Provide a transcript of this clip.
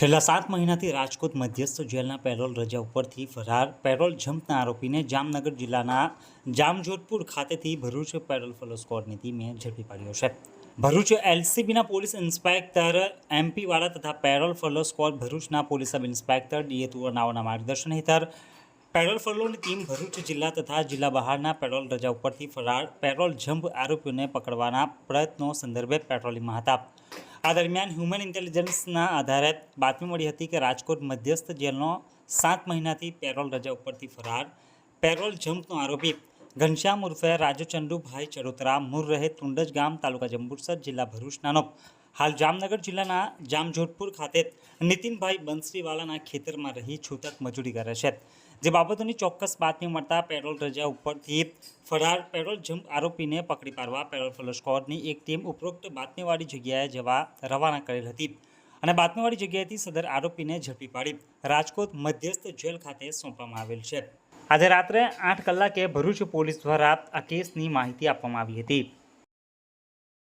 છેલ્લા 7 મહિનાથી રાજકોટ મધ્યસ્થ જેલના પેરોલ રજા ઉપરથી ફરાર પેરોલ જમ્પના આરોપીને જામનગર જિલ્લાના જામજોધપુર ખાતેથી ભરૂચ પેરોલ ફોલો સ્ક્વોડની ટીમે ઝડપી પાડ્યો છે. ભરૂચ એલસીબીના પોલીસ ઇન્સ્પેક્ટર એમપી વાળા તથા પેરોલ ફોલો સ્ક્વોડ ભરૂચના પોલીસ સબ ઇન્સ્પેક્ટર ડીએ તુરનાઓના માર્ગદર્શન હેઠળ પેરોલ ફોલોની ટીમ ભરૂચ જિલ્લા તથા જિલ્લા બહારના પેરોલ રજા ઉપરથી ફરાર પેરોલ જમ્પ આરોપીઓને પકડવાના પ્રયત્નો સંદર્ભે પેટ્રોલિંગમાં હતા. આ દરમિયાન હ્યુમન ઇન્ટેલિજન્સના આધારે બાતમી મળી હતી કે રાજકોટ મધ્યસ્થ જેલનો 7 મહિનાથી પેરોલ રજા ઉપરથી ફરાર પેરોલ જમ્પનો આરોપી ઘનશ્યામ ઉર્ફે રાજુ ચંદુભાઈ ચરોતરા મૂળ રહે તુંડજ ગામ તાલુકા જંબુસર જિલ્લા ભરૂચનાનો હાલ જામનગર જિલ્લાના જામજોધપુર ખાતે નીતિનભાઈ બંસરીવાલાના ખેતરમાં રહી છૂટક મજૂરી કરે છે. જે બાબતોની ચોક્કસ બાતમી મળતા પેરોલ રજા ઉપરથી ફરાર પેરોલ જમ્પ આરોપીને પકડી પાડવા પેરોલ ફોલો સ્ક્વોડની એક ટીમ ઉપરોક્ત બાતમીવાળી જગ્યાએ જવા રવાના કરેલ હતી અને બાતમીવાળી જગ્યાએથી સદર આરોપીને ઝડપી પાડી રાજકોટ મધ્યસ્થ જેલ ખાતે સોંપવામાં આવેલ છે. આજે રાત્રે 8 કલાકે ભરૂચ પોલીસ દ્વારા આ કેસની માહિતી આપવામાં આવી હતી.